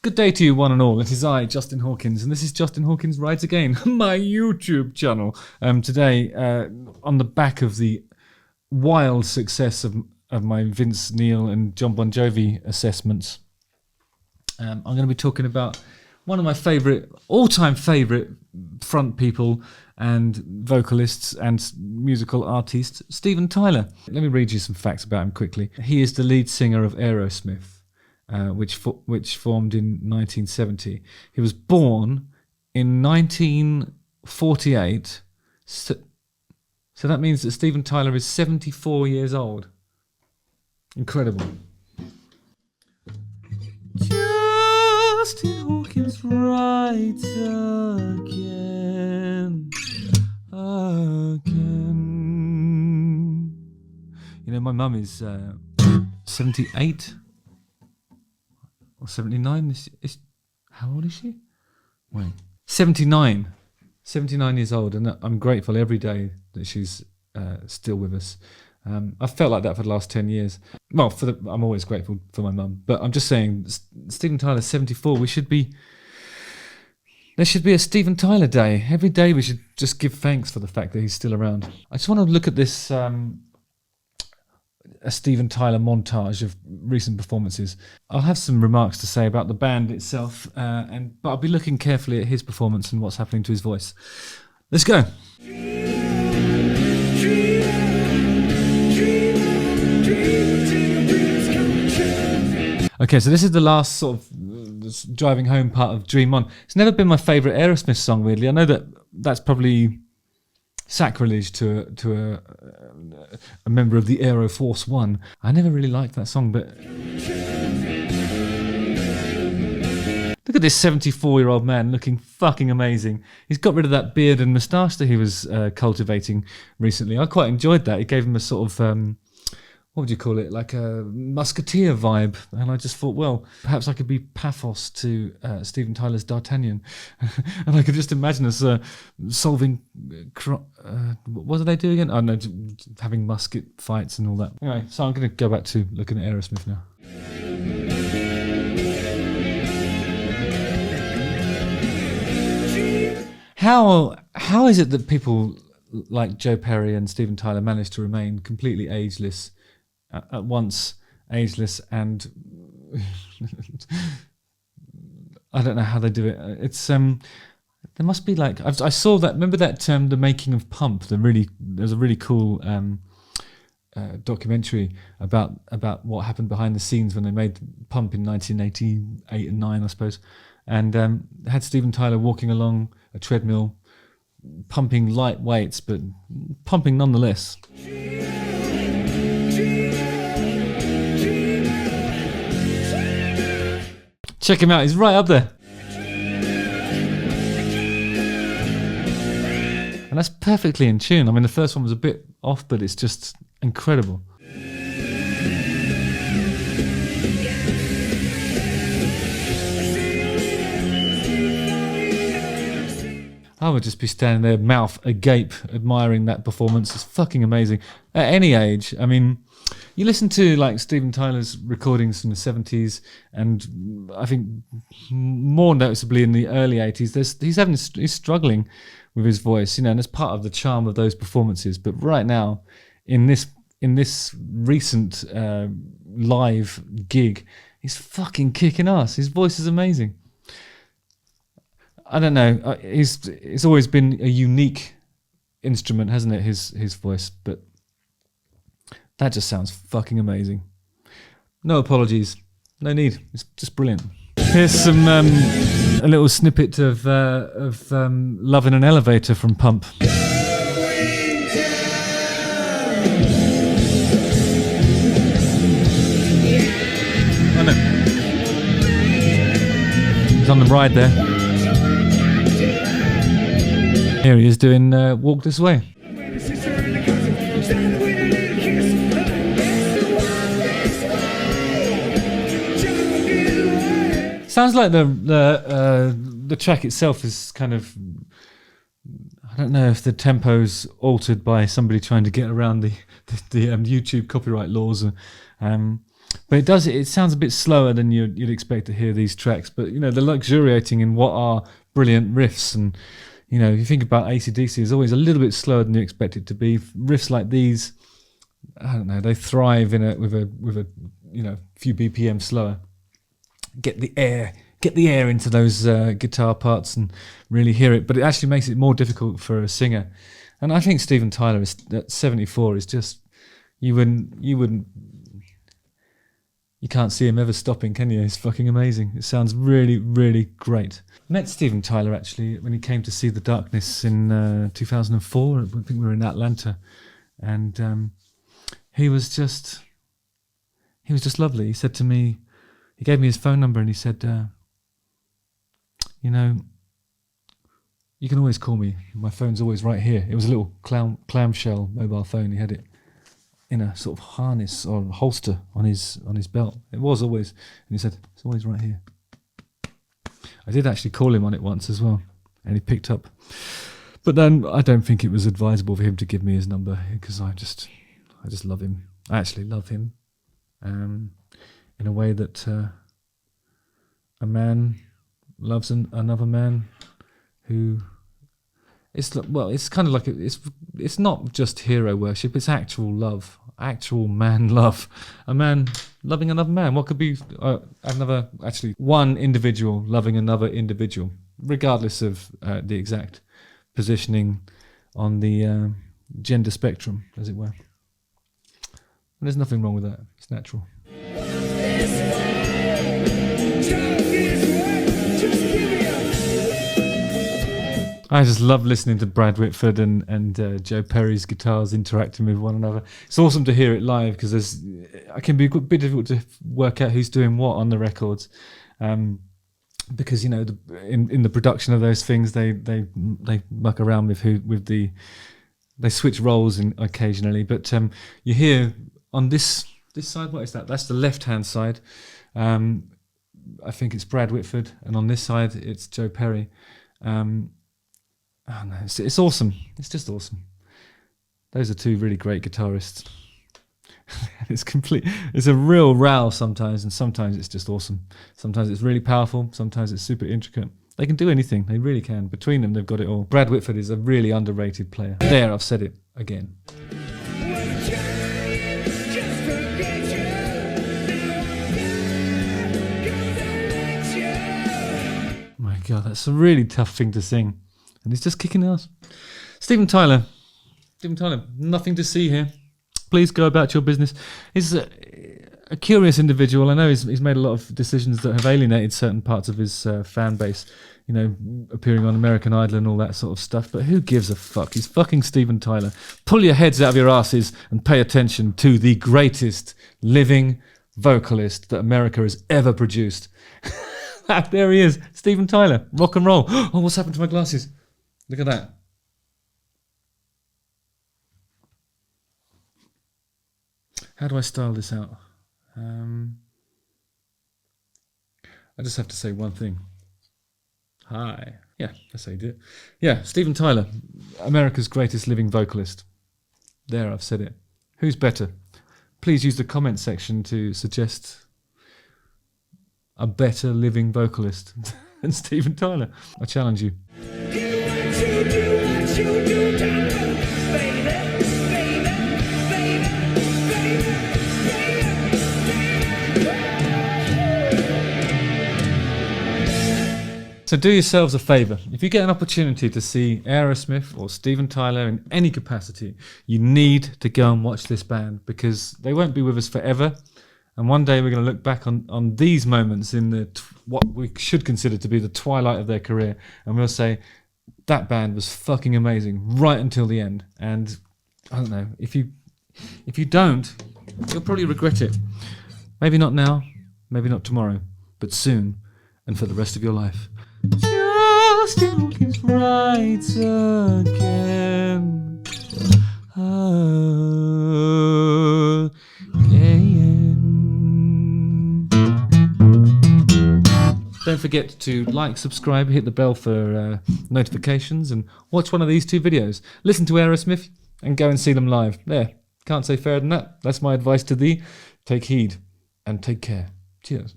Good day to you, one and all. It is I, Justin Hawkins, and this is Justin Hawkins Rides Again, my YouTube channel. Today, on the back of the wild success of my Vince Neil and John Bon Jovi assessments, I'm going to be talking about one of my all-time favourite front people and vocalists and musical artists, Steven Tyler. Let me read you some facts about him quickly. He is the lead singer of Aerosmith. Which formed in 1970. He was born in 1948. So that means that Steven Tyler is 74 years old. Incredible. Justin Hawkins rides again. You know, my mum is 78. Or 79. How old is she? Wait. 79. 79 years old, and I'm grateful every day that she's still with us. I've felt like that for the last 10 years. Well, I'm always grateful for my mum, but I'm just saying, Steven Tyler's 74. There should be a Steven Tyler day. Every day we should just give thanks for the fact that he's still around. I just want to look at this a Steven Tyler montage of recent performances. I'll have some remarks to say about the band itself, but I'll be looking carefully at his performance and what's happening to his voice. Let's go. Okay, so this is the last sort of driving home part of Dream On. It's never been my favourite Aerosmith song, weirdly. I know that's probably sacrilege to a member of the Aero Force One. I never really liked that song, but look at this 74-year-old man looking fucking amazing. He's got rid of that beard and moustache that he was cultivating recently. I quite enjoyed that. It gave him a sort of what would you call it, like a musketeer vibe. And I just thought, well, perhaps I could be Paphos to Steven Tyler's D'Artagnan. And I could just imagine us solving, what do they do again? Oh no, having musket fights and all that. Anyway, so I'm going to go back to looking at Aerosmith now. How is it that people like Joe Perry and Steven Tyler manage to remain completely ageless, at once ageless and I don't know how they do it. It's there must be like I saw that. Remember that The Making of Pump? There's a really cool documentary about what happened behind the scenes when they made Pump in 1988 and 9, I suppose, and had Steven Tyler walking along a treadmill, pumping light weights, but pumping nonetheless. Check him out, he's right up there. And that's perfectly in tune. I mean, the first one was a bit off, but it's just incredible. I would just be standing there, mouth agape, admiring that performance. It's fucking amazing. At any age, I mean, you listen to like Steven Tyler's recordings from the 70s, and I think more noticeably in the early 80s, he's struggling with his voice, you know, and it's part of the charm of those performances. But right now, in this recent live gig, he's fucking kicking ass. His voice is amazing. I don't know. It's always been a unique instrument, hasn't it? His voice, but that just sounds fucking amazing. No apologies, no need. It's just brilliant. Here's a little snippet of "Love in an Elevator" from Pump. Oh no, he's on the ride there. Here he is doing Walk This Way. Sounds like the track itself is kind of, I don't know if the tempo's altered by somebody trying to get around the YouTube copyright laws. But it sounds a bit slower than you'd expect to hear these tracks. But, you know, they're luxuriating in what are brilliant riffs. And, you know, if you think about AC/DC, it's always a little bit slower than you expect it to be. Riffs like these, I don't know, they thrive with a you know, few BPM slower. Get the air into those guitar parts and really hear it. But it actually makes it more difficult for a singer. And I think Steven Tyler at 74 is just, you can't see him ever stopping, can you? It's fucking amazing. It sounds really, really great. I met Steven Tyler actually when he came to see The Darkness in 2004. I think we were in Atlanta, and he was just lovely. He said to me, he gave me his phone number and he said, you know, you can always call me. My phone's always right here. It was a little clamshell mobile phone. He had it in a sort of harness or holster on his belt. It was always, and he said, it's always right here. I did actually call him on it once as well, and he picked up. But then I don't think it was advisable for him to give me his number, because I just love him. I actually love him in a way that a man loves another man who... It's kind of like it's not just hero worship. It's actual love, actual man love. A man loving another man. What could be one individual loving another individual, regardless of the exact positioning on the gender spectrum, as it were. And there's nothing wrong with that. It's natural. I just love listening to Brad Whitford and Joe Perry's guitars interacting with one another. It's awesome to hear it live, because it can be a bit difficult to work out who's doing what on the records, because, you know, in the production of those things they muck around they switch roles occasionally. But you hear on this side, what is that? That's the left hand side. I think it's Brad Whitford, and on this side it's Joe Perry. Oh no, it's awesome. It's just awesome. Those are two really great guitarists. It's a real row sometimes, and sometimes it's just awesome. Sometimes it's really powerful, sometimes it's super intricate. They can do anything, they really can. Between them, they've got it all. Brad Whitford is a really underrated player. There, I've said it again. My God, that's a really tough thing to sing. And he's just kicking ass. Steven Tyler, nothing to see here. Please go about your business. He's a curious individual. I know he's made a lot of decisions that have alienated certain parts of his fan base, you know, appearing on American Idol and all that sort of stuff. But who gives a fuck? He's fucking Steven Tyler. Pull your heads out of your asses and pay attention to the greatest living vocalist that America has ever produced. There he is, Steven Tyler, rock and roll. Oh, what's happened to my glasses? Look at that. How do I style this out? I just have to say one thing. Hi. Yeah, that's how you do it. Yeah, Steven Tyler, America's greatest living vocalist. There, I've said it. Who's better? Please use the comment section to suggest a better living vocalist than Steven Tyler. I challenge you. So do yourselves a favour. If you get an opportunity to see Aerosmith or Steven Tyler in any capacity, you need to go and watch this band, because they won't be with us forever. And one day we're going to look back on these moments in what we should consider to be the twilight of their career, and we'll say, that band was fucking amazing right until the end. And I don't know, if you don't, you'll probably regret it. Maybe not now, maybe not tomorrow, but soon, and for the rest of your life. Just looking right again. Don't forget to like, subscribe, hit the bell for notifications, and watch one of these two videos. Listen to Aerosmith and go and see them live. There, can't say fairer than that. That's my advice to thee. Take heed. and take care. Cheers.